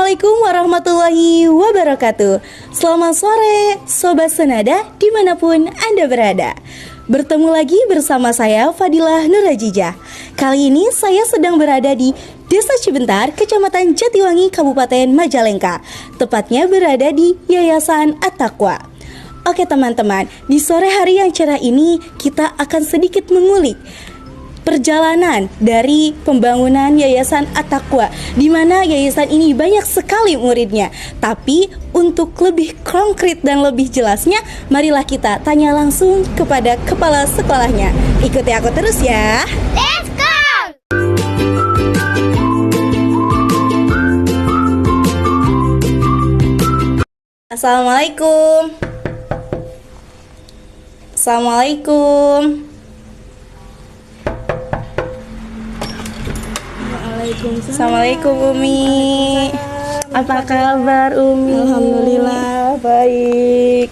Assalamualaikum warahmatullahi wabarakatuh. Selamat sore Sobat Senada dimanapun Anda berada. Bertemu lagi bersama saya Fadilah Nurajijah. Kali ini saya sedang berada di Desa Cibentar, Kecamatan Jatiwangi, Kabupaten Majalengka. Tepatnya berada di Yayasan At-Taqwa. Oke teman-teman, di sore hari yang cerah ini kita akan sedikit mengulik perjalanan dari pembangunan Yayasan At-Taqwa, di mana yayasan ini banyak sekali muridnya. Tapi untuk lebih konkret dan lebih jelasnya, marilah kita tanya langsung kepada kepala sekolahnya. Ikuti aku terus ya. Let's go! Assalamualaikum. Assalamualaikum. Assalamualaikum Umi. Apa kabar Umi? Alhamdulillah baik.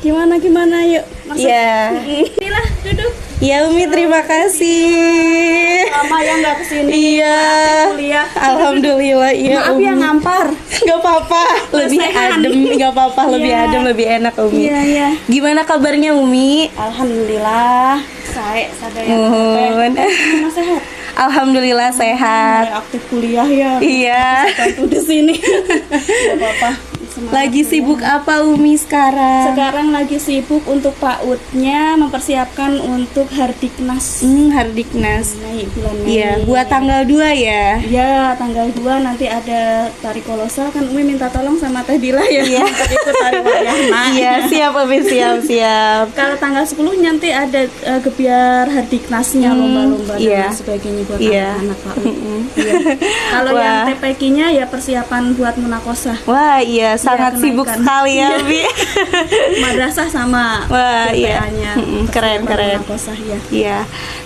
Gimana yuk? Masuk. Ya. Inilah duduk. Ya Umi, terima kasih. Lama ya nggak kesini. Iya. Kuliah. Alhamdulillah. Iya. Maaf Umi. ya ngampar. Gak apa-apa. Lebih Lesehan. adem. Gak apa-apa. Lebih Iya. adem, lebih enak Umi. Iya. Gimana kabarnya Umi? Alhamdulillah. Saya sadar ya. Mohon. Gimana sehat? Alhamdulillah sehat. Aktif kuliah ya. Iya. Bantu di sini. Gak apa-apa. Semangat Lagi kuliah. sibuk apa Umi sekarang? Sekarang lagi sibuk untuk PAUD-nya, mempersiapkan untuk Hardiknas. Hardiknas. Mei, bulan Mei. Iya, buat tanggal 2 ya. Ya, tanggal 2 nanti ada tari kolosal. Kan Umi minta tolong sama Teh Dila ya. Iya. Untuk ikut tari wayahna. Iya, siap Umi, siap. Kalau tanggal 10 nanti ada gebiar Hardiknasnya, lomba-lomba iya. dan sebagainya buat Iya. anak-anak PAUD. Iya. Kalau Wah. yang TPQ-nya ya persiapan buat munakosah. Wah, iya, sangat Iya, sibuk kenaikan. sekali ya, Iya. Bi. Madrasah sama Wah, iya. BPA-nya. Keren. Munakosah ya. Iya.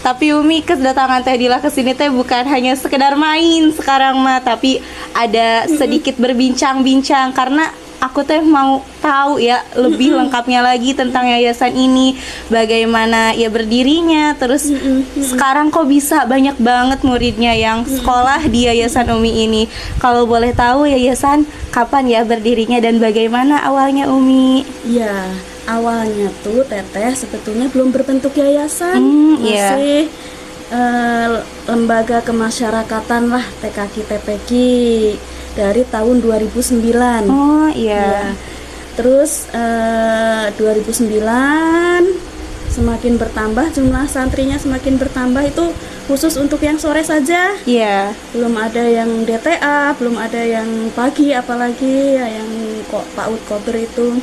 Tapi Umi, kedatangan Teh Dila ke sini teh bukan hanya sekedar main sekarang mah, tapi ada sedikit berbincang-bincang karena aku teh mau tahu ya lebih lengkapnya lagi tentang yayasan ini, bagaimana ya berdirinya, terus sekarang kok bisa banyak banget muridnya yang sekolah di yayasan Umi ini. Kalau boleh tahu yayasan kapan ya berdirinya dan bagaimana awalnya Umi? Iya, awalnya tuh Teteh sebetulnya belum berbentuk yayasan, iya. masih lembaga kemasyarakatan lah, TKQ TPQ dari tahun 2009. Oh Ya. iya. Terus 2009 semakin bertambah, jumlah santrinya semakin bertambah, itu khusus untuk yang sore saja. Iya. Belum ada yang DTA, belum ada yang pagi, apalagi ya yang kok PAUD Kober itu.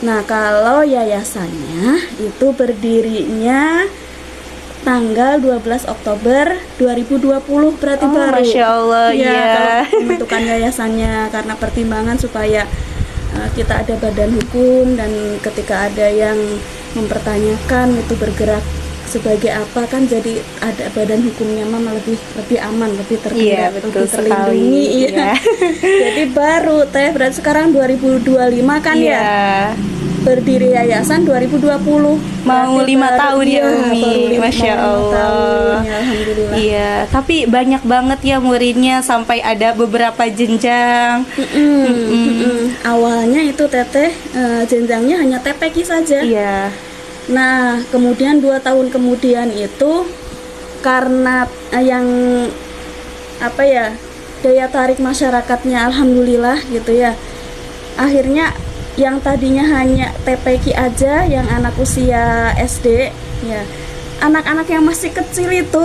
Nah, kalau yayasannya itu berdirinya tanggal 12 Oktober 2020, berarti Oh, baru. Masya Allah, Iya, iya. kalau pembentukan yayasannya karena pertimbangan supaya kita ada badan hukum, dan ketika ada yang mempertanyakan itu bergerak sebagai apa, kan jadi ada badan hukumnya mah lebih aman, lebih Iya, terkendali, betul lebih terlindungi. sekali. Iya. Jadi baru Teh, berarti sekarang 2025 kan Iya. ya. Berdiri yayasan 2020. Mau Berarti 5 baru- tahun ya, iya, Umi. baru Masya mau 5 Allah. tahun, ya, alhamdulillah. Iya, tapi banyak banget ya muridnya sampai ada beberapa jenjang. Awalnya itu Teteh jenjangnya hanya TPQ saja. Iya. Nah, kemudian 2 tahun kemudian itu karena yang apa ya, daya tarik masyarakatnya alhamdulillah gitu ya. Akhirnya yang tadinya hanya TPQ aja, yang anak usia SD ya, anak-anak yang masih kecil itu,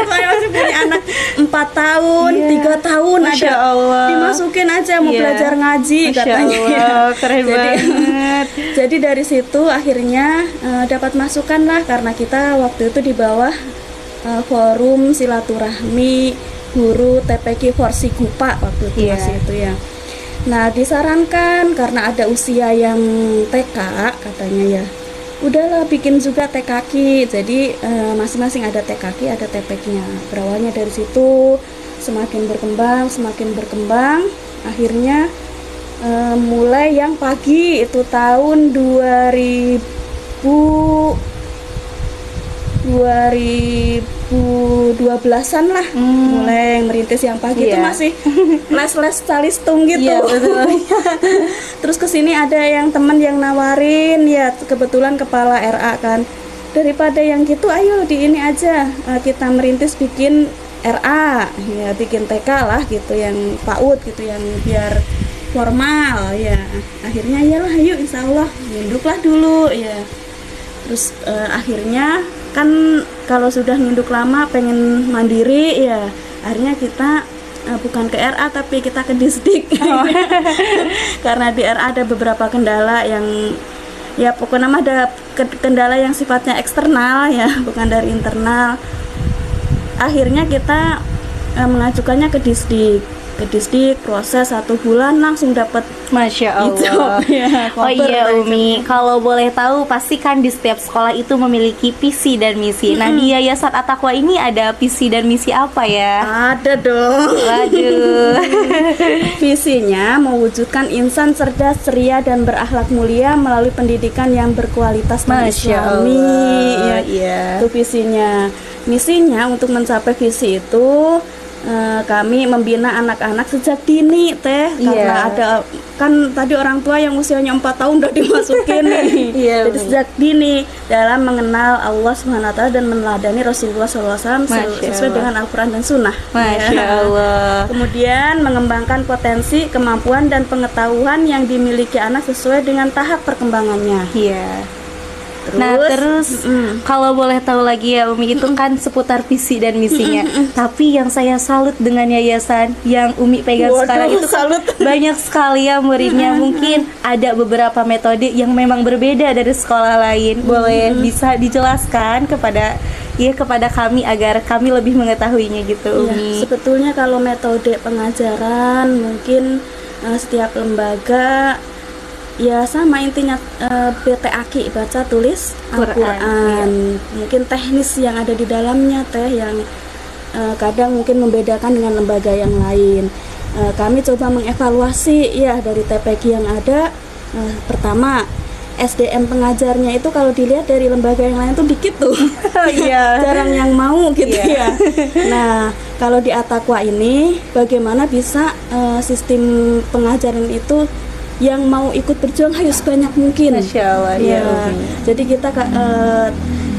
saya masih punya anak 4 tahun, Iya. 3 tahun Masya ada, Allah. dimasukin aja mau Iya. belajar ngaji Masya katanya. Allah, keren Jadi- banget. Jadi dari situ akhirnya dapat masukan lah, karena kita waktu itu di bawah forum silaturahmi guru TPQ Forsi Gupa waktu itu, Iya. masih itu ya. Nah, disarankan karena ada usia yang TK katanya ya, udahlah bikin juga TKQ. Jadi masing-masing ada TKQ, ada TPQ-nya. Berawalnya dari situ semakin berkembang, akhirnya mulai yang pagi itu tahun 2000 2012-an lah mulai merintis yang pagi itu masih les-les calistung gitu. Iya, betul. Terus kesini ada yang teman yang nawarin, ya kebetulan kepala RA kan, daripada yang gitu ayo di ini aja kita merintis bikin RA, ya bikin TK lah gitu yang PAUD gitu, yang biar formal ya. Akhirnya iyalah ayo insya Allah induklah dulu ya. Terus akhirnya kan kalau sudah nginduk lama pengen mandiri ya, akhirnya kita bukan ke RA tapi kita ke Disdik. Karena di RA ada beberapa kendala yang ya pokoknya mah ada kendala yang sifatnya eksternal ya, bukan dari internal. Akhirnya kita mengajukannya ke Disdik. Ke Disdik proses 1 bulan langsung dapat. Masya Allah. Ya, oh iya Umi, kalau boleh tahu pasti kan di setiap sekolah itu memiliki visi dan misi. Nah di Yayasan At-Taqwa ini ada visi dan misi apa ya? Ada dong. Waduh. Visinya mewujudkan insan cerdas, ceria dan berakhlak mulia melalui pendidikan yang berkualitas dan Masya islami. Allah. Ya, itu visinya. Misinya untuk mencapai visi itu kami membina anak-anak sejak dini karena ada kan tadi orang tua yang usianya 4 tahun udah dimasukin nih. Jadi sejak dini dalam mengenal Allah Subhanahu wa taala dan meneladani Rasulullah SAW sesuai dengan Al-Qur'an dan Sunnah. Masya Allah. Kemudian mengembangkan potensi, kemampuan dan pengetahuan yang dimiliki anak sesuai dengan tahap perkembangannya. Iya. Terus kalau boleh tahu lagi ya Umi, itu kan seputar visi dan misinya. Tapi yang saya salut dengan yayasan yang Umi pegang sekarang itu kan banyak sekali ya muridnya. Mungkin ada beberapa metode yang memang berbeda dari sekolah lain. Boleh bisa dijelaskan kepada kami agar kami lebih mengetahuinya gitu Umi. Sebetulnya kalau metode pengajaran mungkin setiap lembaga ya sama intinya, BTAQ baca tulis Al-Quran. Mungkin teknis yang ada di dalamnya yang kadang mungkin membedakan dengan lembaga yang lain. Kami coba mengevaluasi ya dari TPQ yang ada. Pertama, SDM pengajarnya itu kalau dilihat dari lembaga yang lain tuh dikit tuh. Jarang yang mau gitu ya. Nah kalau di At-Taqwa ini bagaimana bisa sistem pengajaran itu yang mau ikut berjuang harus banyak mungkin. Masya Allah, ya. Jadi kita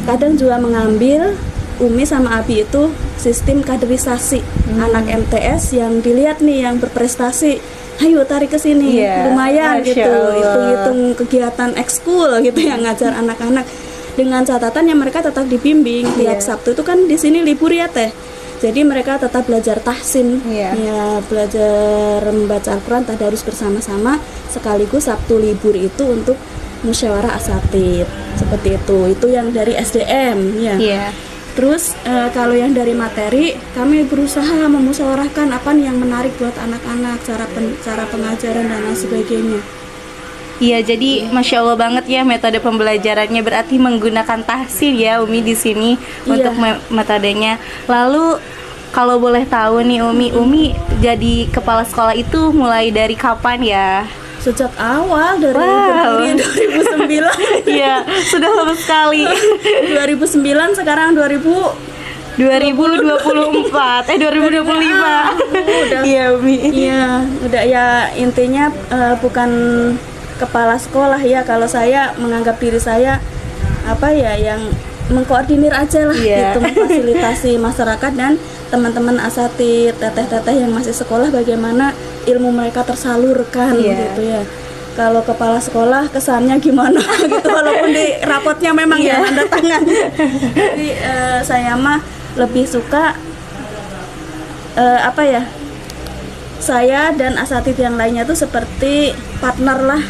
kadang juga mengambil Umi sama Abi itu sistem kaderisasi anak MTS yang dilihat nih yang berprestasi, ayo tarik ke sini, lumayan Masya gitu. Allah. Itu hitung kegiatan ekskul gitu yang ngajar anak-anak dengan catatan yang mereka tetap dibimbing. Tiap Sabtu itu kan di sini libur ya Jadi mereka tetap belajar tahsin, ya belajar membaca Al-Quran, tadarus bersama-sama, sekaligus Sabtu libur itu untuk musyawarah asatid, seperti itu. Itu yang dari SDM ya. Terus kalau yang dari materi, kami berusaha memusyawarahkan apa nih yang menarik buat anak-anak, cara pengajaran dan lain sebagainya. Iya, jadi Masya Allah banget ya metode pembelajarannya, berarti menggunakan tahsin ya Umi di sini untuk metodenya. Lalu kalau boleh tahu nih Umi jadi kepala sekolah itu mulai dari kapan ya? Sejak awal dari berdiri 2009. Iya, sudah lama sekali. 2009 sekarang 2024 2025. Iya Umi. Iya, udah ya intinya bukan kepala sekolah ya, kalau saya menganggap diri saya yang mengkoordinir aja lah gitu, memfasilitasi masyarakat dan teman-teman asatid, teteh-teteh yang masih sekolah bagaimana ilmu mereka tersalurkan gitu ya. Kalau kepala sekolah kesannya gimana gitu, walaupun di rapotnya memang ya tanda tangan. Jadi saya mah lebih suka saya dan asatid yang lainnya tuh seperti partner lah,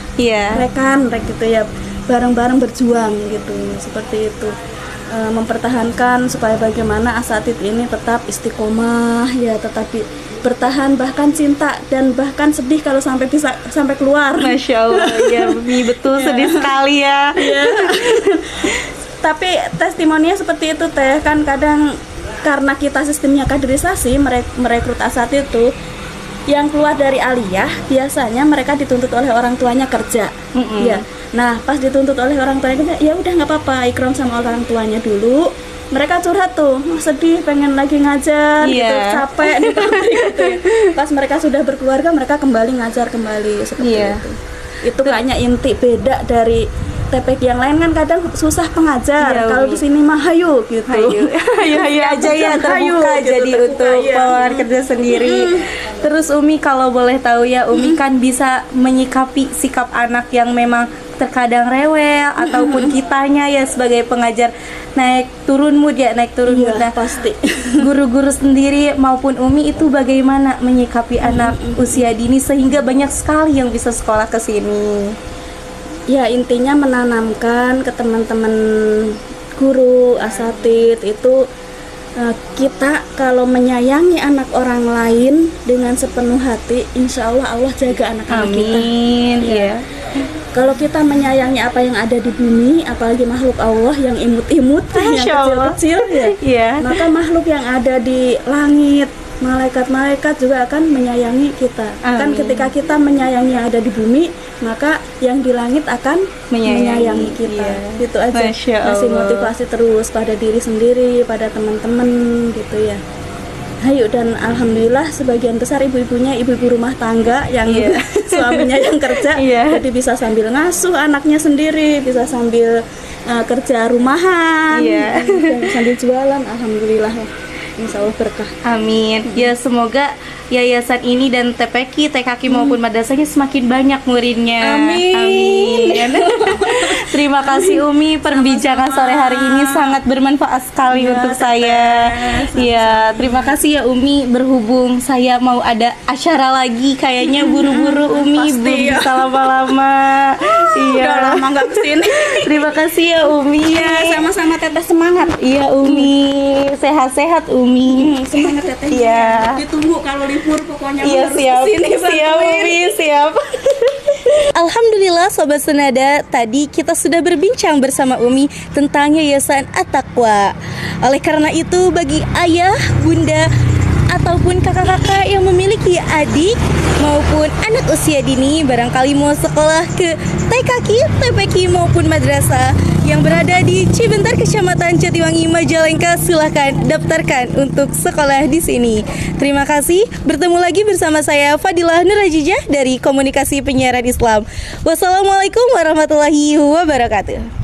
rekan gitu ya, bareng-bareng berjuang gitu, seperti itu. Mempertahankan supaya bagaimana asatid ini tetap istiqomah ya, tetap bertahan, bahkan cinta dan bahkan sedih kalau sampai keluar. Masya Allah ya, betul sedih sekali ya. Tapi testimoninya seperti itu kan kadang karena kita sistemnya kaderisasi, merekrut asatid itu yang keluar dari aliyah biasanya mereka dituntut oleh orang tuanya kerja. Ya. Nah, pas dituntut oleh orang tuanya kerja, ya udah nggak apa-apa, ikram sama orang tuanya dulu. mereka curhat tuh, sedih, pengen lagi ngajar gitu, capek di pabrik gitu ya. Pas mereka sudah berkeluarga, mereka kembali ngajar kembali seperti itu. Itu kayaknya inti beda dari TPQ yang lain kan kadang susah pengajar. Kalau di sini mah hayu gitu. Hayu aja ya, terbuka gitu, jadi terbuka, untuk pengelolaan kerja sendiri. Terus Umi kalau boleh tahu ya, Umi kan bisa menyikapi sikap anak yang memang terkadang rewel ataupun kitanya ya sebagai pengajar naik turun mood. Nah, pasti. Guru-guru sendiri maupun Umi itu bagaimana menyikapi anak usia dini sehingga banyak sekali yang bisa sekolah ke sini? Ya, intinya menanamkan ke teman-teman guru, asatid itu kita kalau menyayangi anak orang lain dengan sepenuh hati, insya Allah Allah jaga anak-anak kita. Amin. Ya. Kalau kita menyayangi apa yang ada di bumi, apalagi makhluk Allah yang imut-imut, yang kecil-kecil, maka makhluk yang ada di langit, malaikat-malaikat juga akan menyayangi kita. Amin. Kan ketika kita menyayangi yang ada di bumi, maka yang di langit akan menyayangi kita. Gitu aja. Kasih motivasi terus pada diri sendiri, pada teman-teman gitu ya. Hayu, dan alhamdulillah sebagian besar ibu-ibunya ibu-ibu rumah tangga yang suaminya yang kerja, jadi bisa sambil ngasuh anaknya sendiri, bisa sambil kerja rumahan, sambil jualan. Alhamdulillah, insya Allah berkah. Amin. Ya, semoga yayasan ini dan TPQ, TKQ maupun madrasahnya semakin banyak muridnya. Amin. Terima kasih Umi, perbincangan sore hari ini sangat bermanfaat sekali untuk saya. Ya, terima kasih ya Umi, berhubung saya mau ada acara lagi, kayaknya buru-buru Umi belum bisa lama-lama. Udah lama nggak kesini. Terima kasih ya Umi. Ya, sama-sama teteh, semangat. Iya Umi, sehat-sehat Umi. Semangat teteh. Iya. Ditunggu kalau libur pokoknya. Iya, siap. Siap Umi, siap. Alhamdulillah Sobat Senada, tadi kita sudah berbincang bersama Umi tentang Yayasan At-Taqwa. Oleh karena itu, bagi ayah, bunda, ataupun kakak-kakak yang memiliki adik maupun anak usia dini, barangkali mau sekolah ke TKQ, TPQ maupun madrasah yang berada di Cibentar, Kecamatan Jatiwangi, Majalengka, silahkan daftarkan untuk sekolah di sini. Terima kasih. Bertemu lagi bersama saya Fadilah Nurajijah dari Komunikasi Penyiaran Islam. Wassalamualaikum warahmatullahi wabarakatuh.